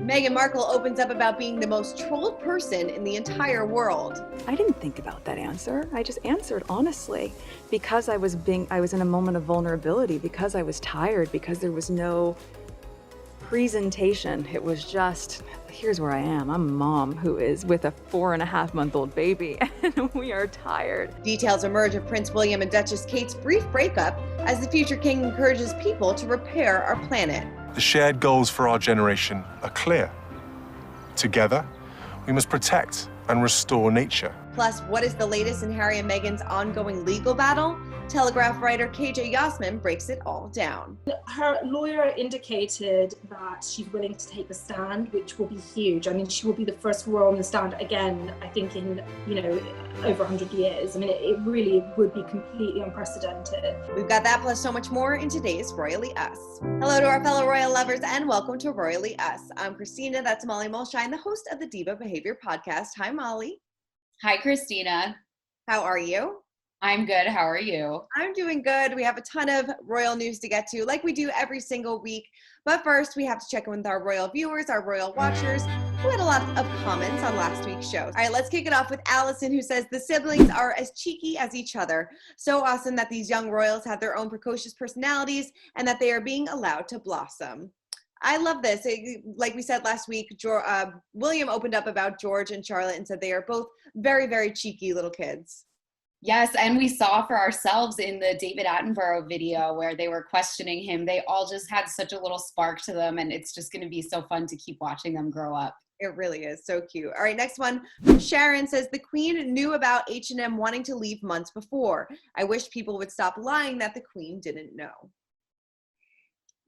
Meghan Markle opens up about being the most trolled person in the entire world. I didn't think about that answer. I just answered honestly because I was in a moment of vulnerability, because I was tired, because there was no presentation. It was just, here's where I am. I'm a mom who is with a 4.5-month-old baby, and we are tired. Details emerge of Prince William and Duchess Kate's brief breakup as the future king encourages people to repair our planet. The shared goals for our generation are clear. Together, we must protect and restore nature. Plus, what is the latest in Harry and Meghan's ongoing legal battle? Telegraph writer KJ Yossman breaks it all down. Her lawyer indicated that she's willing to take a stand, which will be huge. I mean, she will be the first royal on the stand again, I think, in, over 100 years. I mean, it really would be completely unprecedented. We've got that plus so much more in today's Royally Us. Hello to our fellow royal lovers and welcome to Royally Us. I'm Christina, that's Molly MULSHINE, the host of the Diva Behavior Podcast. Hi, Molly. Hi, Christina. How are you? I'm good. How are you? I'm doing good. We have a ton of royal news to get to, like we do every single week. But first, we have to check in with our royal viewers, our royal watchers, who had a lot of comments on last week's show. All right, let's kick it off with Allison, who says the siblings are as cheeky as each other. So awesome that these young royals have their own precocious personalities and that they are being allowed to blossom. I love this. Like we said last week, William opened up about George and Charlotte and said they are both very, very cheeky little kids. Yes, and we saw for ourselves in the David Attenborough video where they were questioning him. They all just had such a little spark to them, and it's just going to be so fun to keep watching them grow up. It really is. So cute. All right, next one. Sharon says, the Queen knew about H&M wanting to leave months before. I wish people would stop lying that the Queen didn't know.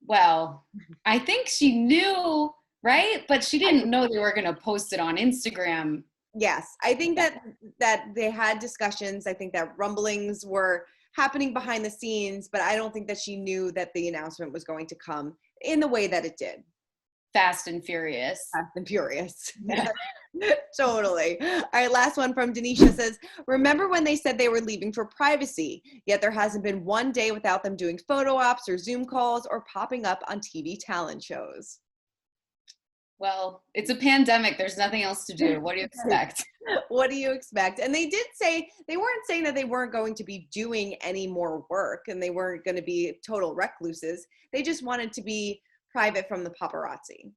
Well, I think she knew, right? But she didn't know they were going to post it on Instagram. Yes, I think that they had discussions. I think that rumblings were happening behind the scenes, but I don't think that she knew that the announcement was going to come in the way that it did. Fast and furious. Fast and furious. Totally. All right, last one from Denisha says, remember when they said they were leaving for privacy, yet there hasn't been one day without them doing photo ops or Zoom calls or popping up on TV talent shows. Well, it's a pandemic. There's nothing else to do. What do you expect? What do you expect? And they did say, they weren't saying that they weren't going to be doing any more work and they weren't going to be total recluses. They just wanted to be private from the paparazzi.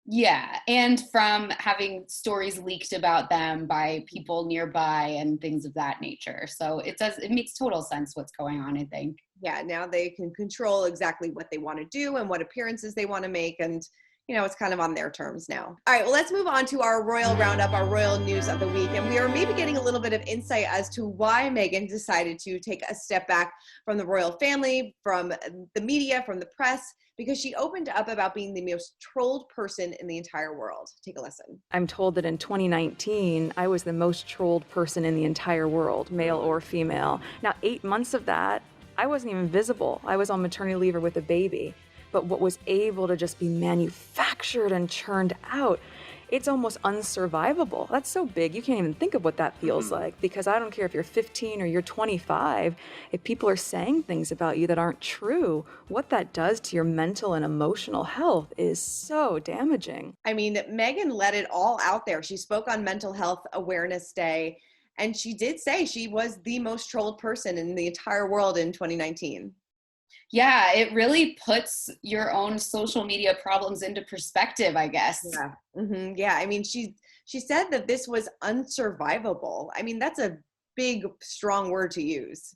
Yeah, and from having stories leaked about them by people nearby and things of that nature. So it makes total sense what's going on, I think. Yeah, now they can control exactly what they want to do and what appearances they want to make, and it's kind of on their terms now. All right, well, let's move on to our royal roundup, our royal news of the week. And we are maybe getting a little bit of insight as to why Meghan decided to take a step back from the royal family, from the media, from the press, because she opened up about being the most trolled person in the entire world. Take a listen. I'm told that in 2019, I was the most trolled person in the entire world, male or female. Now, 8 months of that, I wasn't even visible. I was on maternity leave or with a baby. But what was able to just be manufactured and churned out, it's almost unsurvivable. That's so big, you can't even think of what that feels like, because I don't care if you're 15 or you're 25, if people are saying things about you that aren't true, what that does to your mental and emotional health is so damaging. I mean, Meghan let it all out there. She spoke on Mental Health Awareness Day, and she did say she was the most trolled person in the entire world in 2019. Yeah, it really puts your own social media problems into perspective, I guess. Yeah. Yeah. I mean, she said that this was unsurvivable. I mean, that's a big, strong word to use.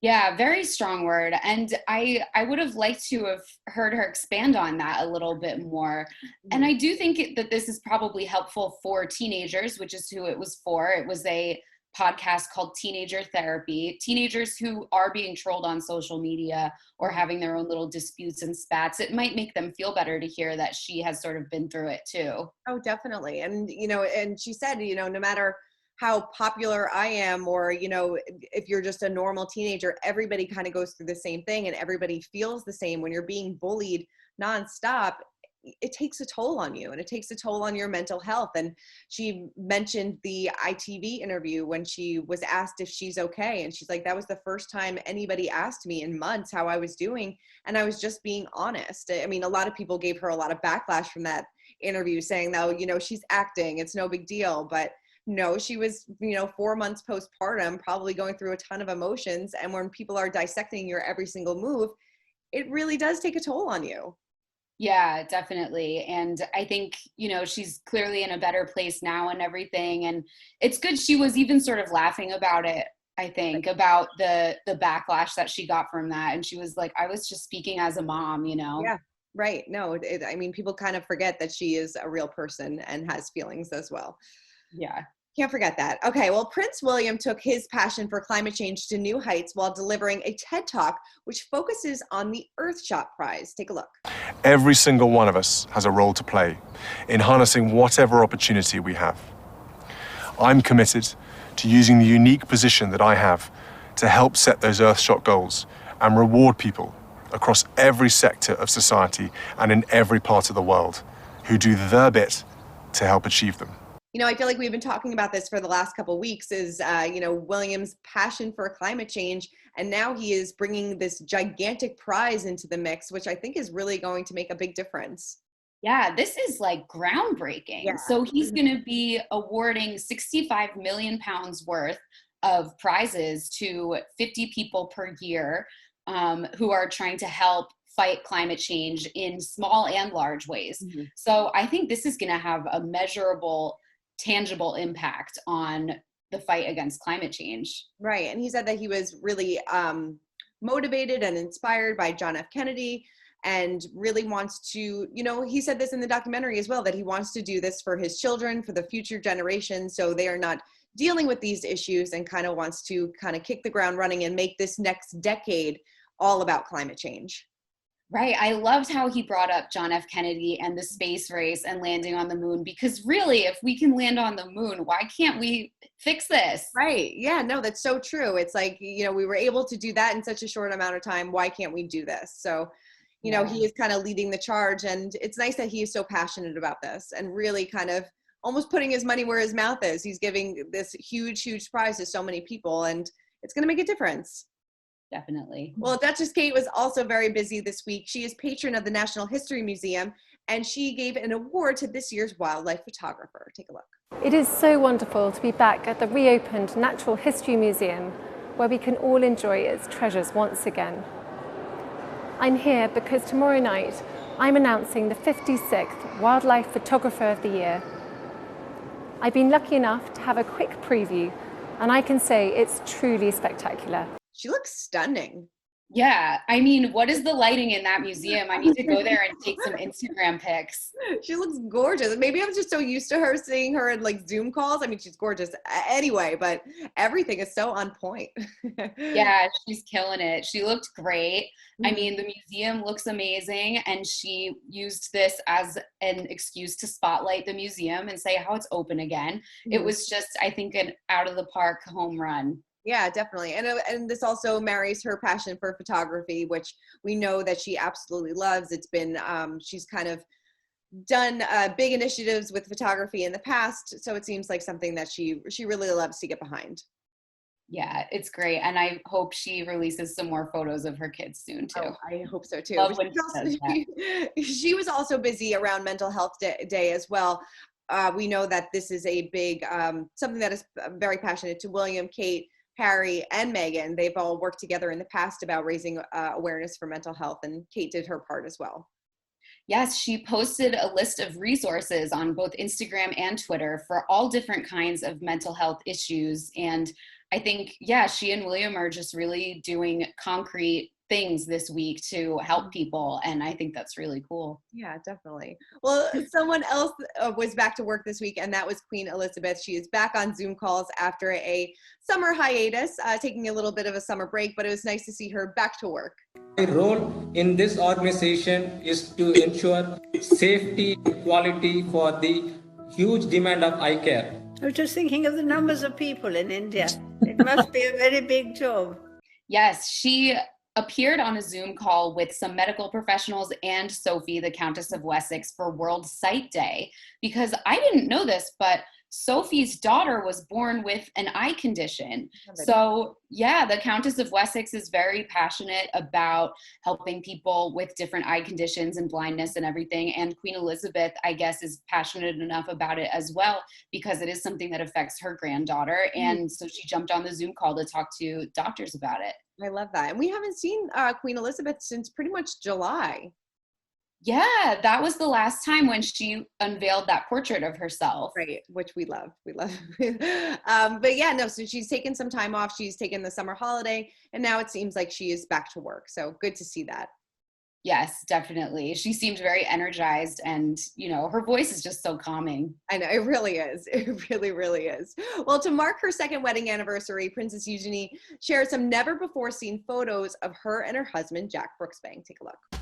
Yeah, very strong word. And I would have liked to have heard her expand on that a little bit more. And I do think that this is probably helpful for teenagers, which is who it was for. It was a podcast called Teenager Therapy. Teenagers who are being trolled on social media or having their own little disputes and spats, it might make them feel better to hear that she has sort of been through it too. Oh, definitely. And, and she said, no matter how popular I am, or, if you're just a normal teenager, everybody kind of goes through the same thing and everybody feels the same. When you're being bullied nonstop, it takes a toll on you and it takes a toll on your mental health. And she mentioned the ITV interview when she was asked if she's okay. And she's like, that was the first time anybody asked me in months how I was doing. And I was just being honest. I mean, a lot of people gave her a lot of backlash from that interviews saying that, she's acting, it's no big deal. But no, she was, 4 months postpartum, probably going through a ton of emotions. And when people are dissecting your every single move, it really does take a toll on you. Yeah, definitely. And I think, she's clearly in a better place now and everything. And it's good. She was even sort of laughing about it, I think, about the backlash that she got from that. And she was like, I was just speaking as a mom, Yeah, right. No, people kind of forget that she is a real person and has feelings as well. Yeah. Can't forget that. Okay, well, Prince William took his passion for climate change to new heights while delivering a TED Talk which focuses on the Earthshot Prize. Take a look. Every single one of us has a role to play in harnessing whatever opportunity we have. I'm committed to using the unique position that I have to help set those Earthshot goals and reward people across every sector of society and in every part of the world who do their bit to help achieve them. I feel like we've been talking about this for the last couple of weeks is, William's passion for climate change. And now he is bringing this gigantic prize into the mix, which I think is really going to make a big difference. Yeah, this is like groundbreaking. Yeah. So he's going to be awarding 65 million pounds worth of prizes to 50 people per year who are trying to help fight climate change in small and large ways. Mm-hmm. So I think this is going to have a measurable, tangible impact on the fight against climate change. Right. And he said that he was really motivated and inspired by John F. Kennedy and really wants to, he said this in the documentary as well, that he wants to do this for his children, for the future generations, so they are not dealing with these issues, and kind of wants to kind of kick the ground running and make this next decade all about climate change. Right. I loved how he brought up John F. Kennedy and the space race and landing on the moon, because really, if we can land on the moon, why can't we fix this? Right. Yeah, no, that's so true. It's like, we were able to do that in such a short amount of time. Why can't we do this? So, he is kind of leading the charge, and it's nice that he is so passionate about this and really kind of almost putting his money where his mouth is. He's giving this huge, huge prize to so many people, and it's going to make a difference. Definitely. Well, Duchess Kate was also very busy this week. She is patron of the National History Museum, and she gave an award to this year's wildlife photographer. Take a look. It is so wonderful to be back at the reopened Natural History Museum, where we can all enjoy its treasures once again. I'm here because tomorrow night I'm announcing the 56th Wildlife Photographer of the Year. I've been lucky enough to have a quick preview, and I can say it's truly spectacular. She looks stunning. Yeah. I mean, what is the lighting in that museum? I need to go there and take some Instagram pics. She looks gorgeous. Maybe I'm just so used to her, seeing her in like Zoom calls. I mean, she's gorgeous anyway, but everything is so on point. Yeah, she's killing it. She looked great. I mean, the museum looks amazing, and she used this as an excuse to spotlight the museum and say how it's open again. It was just, I think, an out of the park home run. Yeah, definitely. And this also marries her passion for photography, which we know that she absolutely loves. It's been, she's kind of done big initiatives with photography in the past. So it seems like something that she really loves to get behind. Yeah, it's great. And I hope she releases some more photos of her kids soon too. Oh, I hope so too. Love when She was also busy around Mental Health Day as well. We know that this is a big, something that is very passionate to William, Kate, Harry, and Meghan. They've all worked together in the past about raising awareness for mental health, and Kate did her part as well. Yes, she posted a list of resources on both Instagram and Twitter for all different kinds of mental health issues. And I think, yeah, she and William are just really doing concrete things this week to help people, and I think that's really cool. Yeah, definitely. Well, someone else was back to work this week, and that was Queen Elizabeth. She is back on Zoom calls after a summer hiatus, taking a little bit of a summer break, but it was nice to see her back to work. My role in this organization is to ensure safety and quality for the huge demand of eye care. I was just thinking of the numbers of people in India. It must be a very big job. Yes, she appeared on a Zoom call with some medical professionals and Sophie, the Countess of Wessex, for World Sight Day, because I didn't know this, but Sophie's daughter was born with an eye condition. So yeah, the Countess of Wessex is very passionate about helping people with different eye conditions and blindness and everything. And Queen Elizabeth, I guess, is passionate enough about it as well, because it is something that affects her granddaughter. And so she jumped on the Zoom call to talk to doctors about it. I love that. And we haven't seen Queen Elizabeth since pretty much July. Yeah, that was the last time when she unveiled that portrait of herself. Right, which we love. But yeah, no, so she's taken some time off. She's taken the summer holiday, and now it seems like she is back to work. So good to see that. Yes, definitely. She seemed very energized, and, you know, her voice is just so calming. I know, it really is. It really, really is. Well, to mark her second wedding anniversary, Princess Eugenie shared some never-before-seen photos of her and her husband, Jack Brooksbank. Take a look.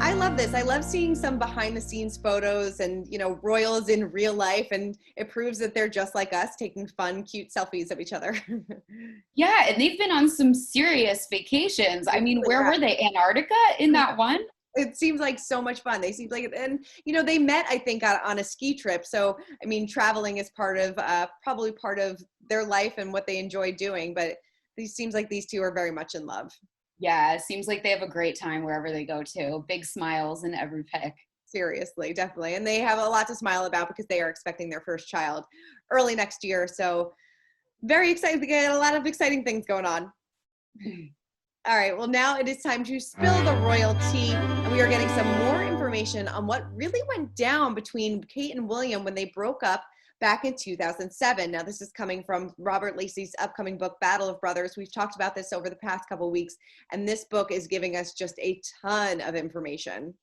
I love this. I love seeing some behind the scenes photos and, you know, royals in real life, and it proves that they're just like us, taking fun, cute selfies of each other. Yeah, and they've been on some serious vacations. I mean, where were they? Antarctica in that one? It seems like so much fun. They seem like, and you know, they met, I think, on a ski trip. So, I mean, traveling is part of, probably part of their life and what they enjoy doing, but it seems like these two are very much in love. Yeah, it seems like they have a great time wherever they go to. Big smiles in every pic. Seriously, definitely. And they have a lot to smile about because they are expecting their first child early next year. So very excited to get a lot of exciting things going on. All right, well, now it is time to spill the royal tea, and we are getting some more information on what really went down between Kate and William when they broke up back in 2007. Now, this is coming from Robert Lacey's upcoming book, Battle of Brothers. We've talked about this over the past couple of weeks, and this book is giving us just a ton of information.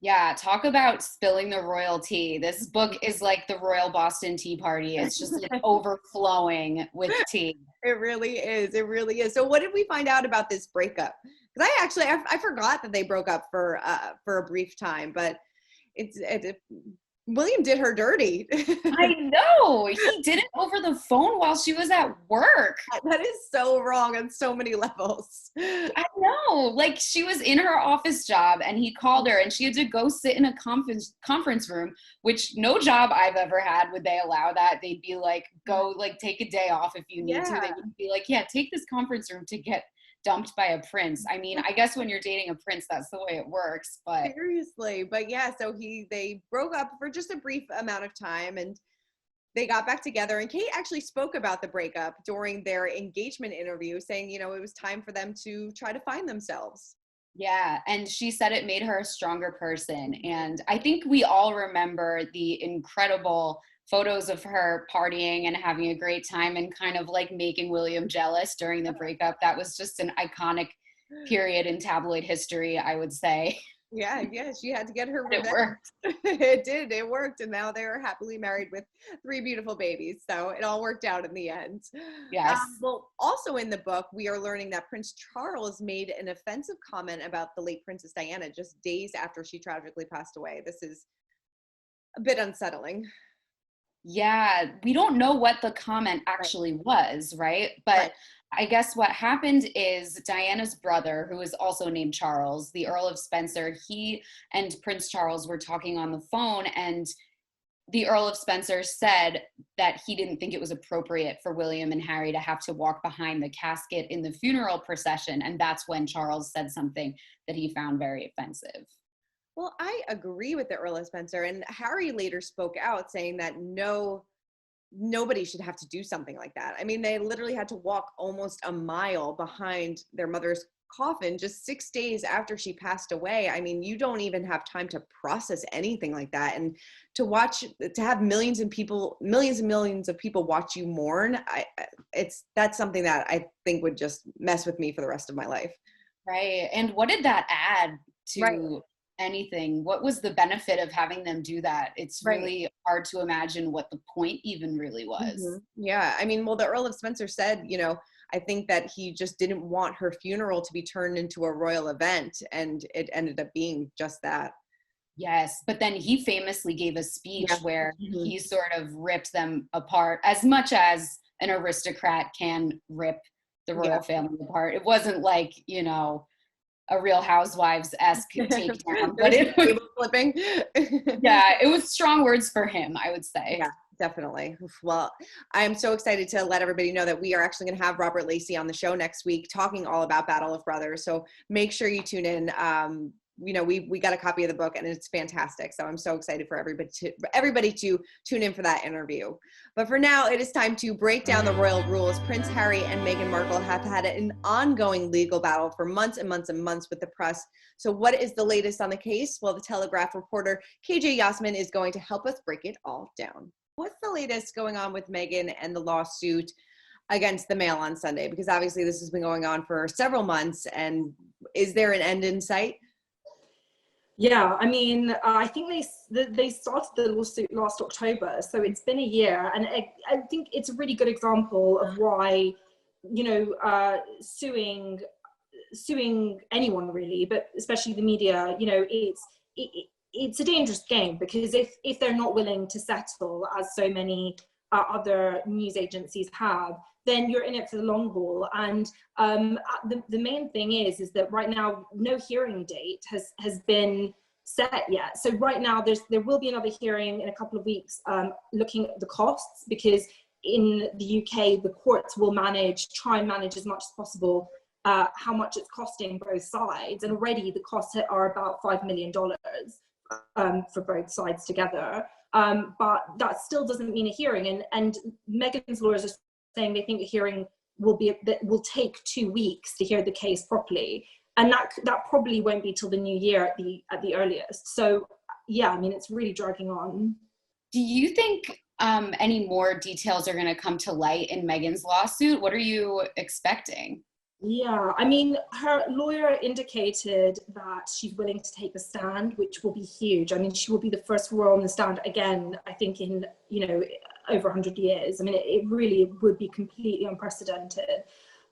Yeah, talk about spilling the royal tea. This book is like the Royal Boston Tea Party. It's just like overflowing with tea. It really is. It really is. So what did we find out about this breakup? Because I forgot that they broke up for a brief time, but William did her dirty. I know. He did it over the phone while she was at work. That is so wrong on so many levels. I know. Like, she was in her office job and he called her and she had to go sit in a conference room, which no job I've ever had would they allow that. They'd be like, go, like, take a day off if you need to. They would be like, yeah, take this conference room to get dumped by a prince. I mean, I guess when you're dating a prince, that's the way it works, but seriously. But yeah, so they broke up for just a brief amount of time and they got back together, and Kate actually spoke about the breakup during their engagement interview, saying, you know, it was time for them to try to find themselves. Yeah, and she said it made her a stronger person. And I think we all remember the incredible photos of her partying and having a great time and kind of like making William jealous during the breakup. That was just an iconic period in tabloid history, I would say. Yeah, she had to get her revenge. It worked. It did. It worked. And now they're happily married with 3 beautiful babies. So it all worked out in the end. Yes. Well, also in the book, we are learning that Prince Charles made an offensive comment about the late Princess Diana just days after she tragically passed away. This is a bit unsettling. Yeah, we don't know what the comment actually was, right? But I guess what happened is Diana's brother, who is also named Charles, the Earl of Spencer, he and Prince Charles were talking on the phone, and the Earl of Spencer said that he didn't think it was appropriate for William and Harry to have to walk behind the casket in the funeral procession. And that's when Charles said something that he found very offensive. Well, I agree with the Earl of Spencer, and Harry later spoke out saying that nobody should have to do something like that. I mean, they literally had to walk almost a mile behind their mother's coffin just 6 days after she passed away. I mean, you don't even have time to process anything like that. And to have millions and millions of people watch you mourn, that's something that I think would just mess with me for the rest of my life. Right. And what did that add to anything? What was the benefit of having them do that? It's really hard to imagine what the point even really was. Mm-hmm. Yeah, I mean, well, the Earl of Spencer said, you know, I think that he just didn't want her funeral to be turned into a royal event, and it ended up being just that. Yes, but then he famously gave a speech where Mm-hmm. he sort of ripped them apart as much as an aristocrat can rip the royal family apart. It wasn't like, you know, a Real Housewives-esque takedown, but it was, flipping. yeah, it was strong words for him, I would say. Yeah, definitely. Well, I'm so excited to let everybody know that we are actually going to have Robert Lacey on the show next week talking all about Battle of Brothers. So make sure you tune in. You know, we got a copy of the book and it's fantastic. So I'm so excited for everybody to tune in for that interview. But for now, it is time to break down the royal rules. Prince Harry and Meghan Markle have had an ongoing legal battle for months and months and months with the press. So what is the latest on the case? Well, the Telegraph reporter KJ Yossman is going to help us break it all down. What's the latest going on with Meghan and the lawsuit against the Mail on Sunday? Because obviously this has been going on for several months, and is there an end in sight? Yeah, I mean, I think they started the lawsuit last October, so it's been a year, and I think it's a really good example of why, you know, suing anyone really, but especially the media, you know, it's a dangerous game, because if they're not willing to settle, as so many other news agencies have, then you're in it for the long haul. And the main thing is that right now no hearing date has been set yet. So right now there will be another hearing in a couple of weeks, looking at the costs, because in the UK the courts will try and manage as much as possible how much it's costing both sides, and already the costs are about $5 million for both sides together. But that still doesn't mean a hearing, and Meghan's lawyers are saying they think a hearing will take 2 weeks to hear the case properly, and that probably won't be till the new year at the earliest. So yeah, I mean, it's really dragging on. Do you think any more details are going to come to light in Meghan's lawsuit? What are you expecting? Yeah, I mean, her lawyer indicated that she's willing to take a stand, which will be huge. I mean, she will be the first royal on the stand again, I think, in, you know, over 100 years. I mean, it really would be completely unprecedented.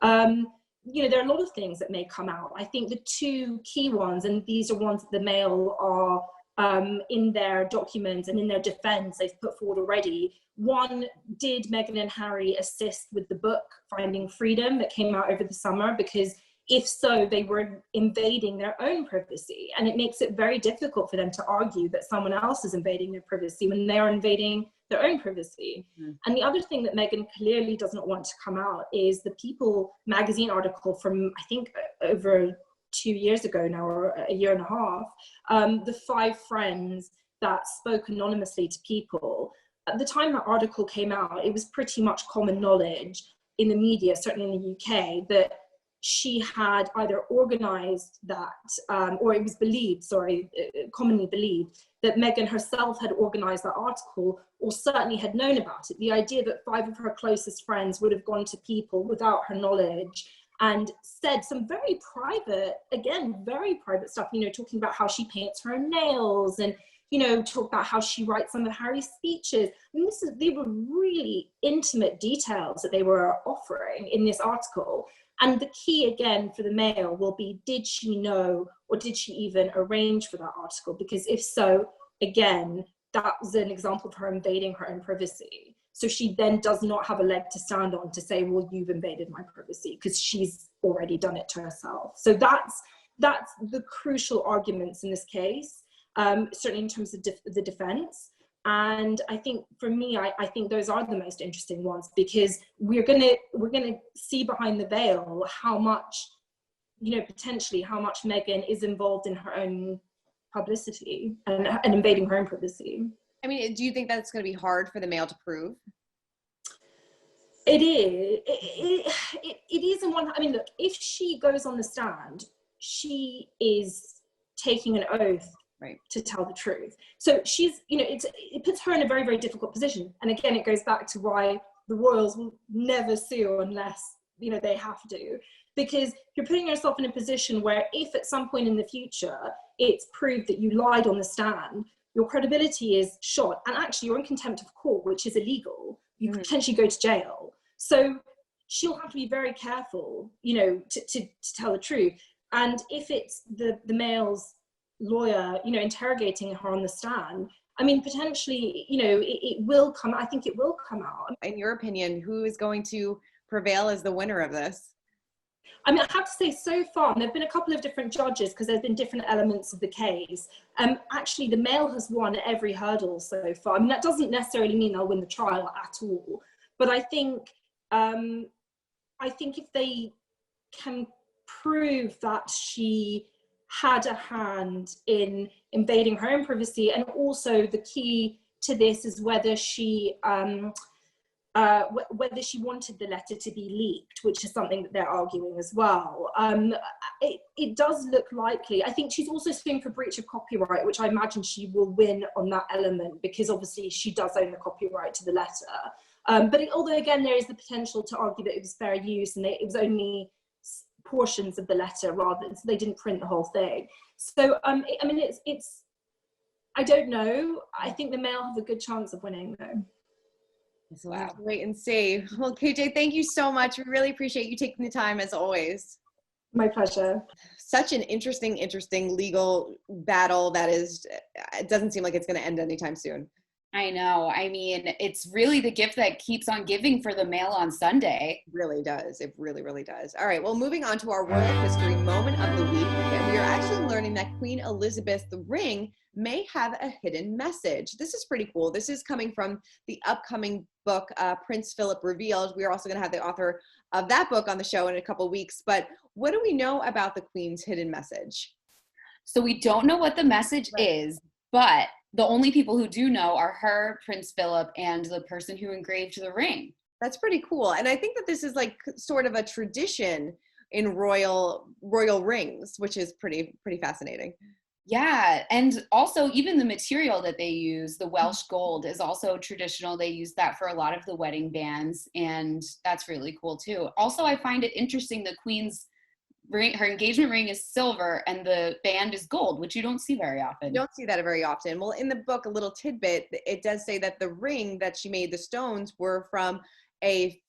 You know, there are a lot of things that may come out. I think the two key ones, and these are ones that the Mail are in their documents and in their defense they've put forward already. One, did Meghan and Harry assist with the book Finding Freedom that came out over the summer? Because if so, they were invading their own privacy, and it makes it very difficult for them to argue that someone else is invading their privacy when they are invading their own privacy. Mm-hmm. And the other thing that Meghan clearly does not want to come out is the People magazine article from, I think, over 2 years ago now, or a year and a half, the 5 friends that spoke anonymously to People. At the time that article came out, it was pretty much common knowledge in the media, certainly in the UK, that she had either organized that, or it was believed, commonly believed, that Meghan herself had organized that article, or certainly had known about it. The idea that 5 of her closest friends would have gone to People without her knowledge and said some very private, again, very private stuff, you know, talking about how she paints her nails, and, you know, talk about how she writes some of Harry's speeches. I mean, they were really intimate details that they were offering in this article. And the key, again, for the Mail will be, did she know, or did she even arrange for that article? Because if so, again, that was an example of her invading her own privacy. So she then does not have a leg to stand on to say, well, you've invaded my privacy, because she's already done it to herself. So that's the crucial arguments in this case, certainly in terms of the defense. And I think for me, I think those are the most interesting ones, because we're gonna see behind the veil how much, you know, potentially how much Meghan is involved in her own publicity and invading her own privacy. I mean, do you think that's going to be hard for the Mail to prove? It is. It is in one. I mean, look, if she goes on the stand, she is taking an oath, right, to tell the truth. So she's, you know, it puts her in a very, very difficult position. And again, it goes back to why the royals will never sue unless, you know, they have to, because you're putting yourself in a position where if at some point in the future it's proved that you lied on the stand, your credibility is shot, and actually you're in contempt of court, which is illegal. You could potentially go to jail. So she'll have to be very careful, you know, to tell the truth. And if it's the Mail's lawyer, you know, interrogating her on the stand, I mean, potentially, you know, it will come, I think it will come out. In your opinion, who is going to prevail as the winner of this? I mean, I have to say, so far, there have been a couple of different judges because there's been different elements of the case. Actually, the male has won every hurdle so far. I mean, that doesn't necessarily mean they'll win the trial at all. But I think if they can prove that she had a hand in invading her own privacy, and also the key to this is whether she wanted the letter to be leaked, which is something that they're arguing as well. It does look likely. I think she's also suing for breach of copyright, which I imagine she will win on that element, because obviously she does own the copyright to the letter. But although again, there is the potential to argue that it was fair use and it was only portions of the letter rather, so they didn't print the whole thing. So I mean, it's I don't know. I think the male have a good chance of winning though. So we'll have to wait and see. Well, KJ, thank you so much. We really appreciate you taking the time as always. My pleasure. Such an interesting legal battle that is, it doesn't seem like it's going to end anytime soon. I know. I mean, it's really the gift that keeps on giving for the male on Sunday. It really does. It really, really does. All right. Well, moving on to our royal history moment of the week. And we are actually learning that Queen Elizabeth's ring may have a hidden message. This is pretty cool. This is coming from the upcoming book, Prince Phillip Revealed. We are also going to have the author of that book on the show in a couple weeks. But what do we know about the Queen's hidden message? So we don't know what the message is, but the only people who do know are her, Prince Philip, and the person who engraved the ring. That's pretty cool. And I think that this is like sort of a tradition in royal rings, which is pretty fascinating. Yeah, and also even the material that they use, the Welsh gold, is also traditional. They use that for a lot of the wedding bands, and that's really cool too. Also, I find it interesting the Queen's ring, her engagement ring is silver and the band is gold, which you don't see very often. You don't see that very often. Well, in the book, a little tidbit, it does say that the ring that she made, the stones, were from a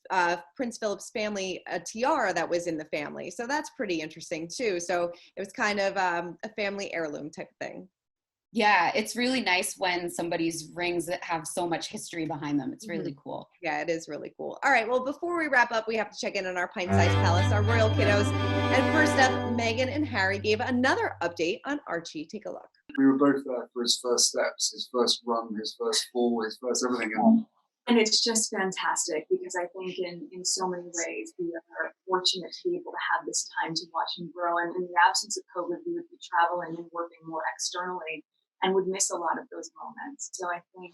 Prince Philip's family, a tiara that was in the family. So that's pretty interesting too. So it was kind of a family heirloom type of thing. Yeah, it's really nice when somebody's rings that have so much history behind them. It's really cool. Yeah, it is really cool. All right, well, before we wrap up, we have to check in on our pint-sized palace, our royal kiddos. And first up, Meghan and Harry gave another update on Archie. Take a look. We were both there for his first steps, his first run, his first fall, his first everything. And it's just fantastic because I think in so many ways we are fortunate to be able to have this time to watch him grow. And in the absence of COVID, we would be traveling and working more externally and would miss a lot of those moments. So I think,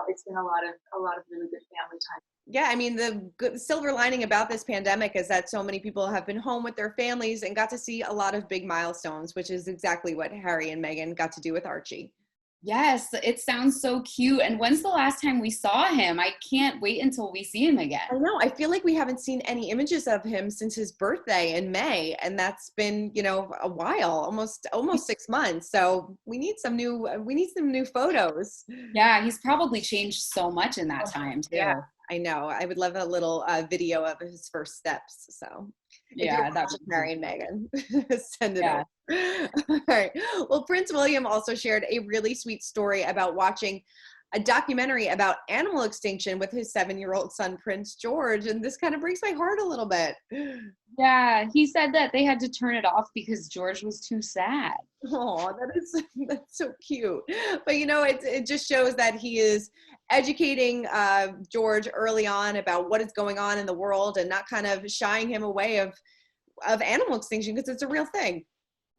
it's been a lot of really good family time. Yeah, I mean, the good silver lining about this pandemic is that so many people have been home with their families and got to see a lot of big milestones, which is exactly what Harry and Meghan got to do with Archie. Yes, it sounds so cute. And when's the last time we saw him? I can't wait until we see him again. I know. I feel like we haven't seen any images of him since his birthday in May, and that's been, a while, almost 6 months. So we need some new photos. Yeah, he's probably changed so much in that time too. Yeah, I know. I would love a little video of his first steps. So yeah, that's Harry and Meghan. Send it over. All right. Well, Prince William also shared a really sweet story about watching a documentary about animal extinction with his 7-year-old son, Prince George. And this kind of breaks my heart a little bit. Yeah, he said that they had to turn it off because George was too sad. Oh, that's so cute. But it just shows that he is educating George early on about what is going on in the world and not kind of shying him away of animal extinction, because it's a real thing.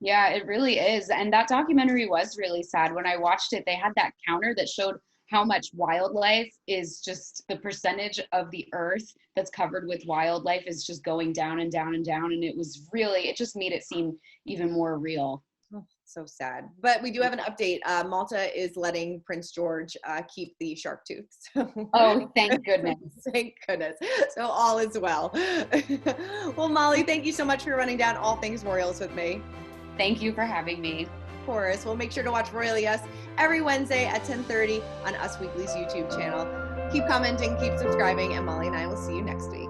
Yeah, it really is. And that documentary was really sad. When I watched it, they had that counter that showed how much wildlife is just the percentage of the earth that's covered with wildlife is just going down and down and down. And it just made it seem even more real. Oh, so sad. But we do have an update. Malta is letting Prince George keep the shark tooth. Oh, thank goodness. Thank goodness. So all is well. Well, Molly, thank you so much for running down all things royals with me. Thank you for having me. Of course. Well, make sure to watch Royally Us every Wednesday at 10:30 on Us Weekly's YouTube channel. Keep commenting, keep subscribing, and Molly and I will see you next week.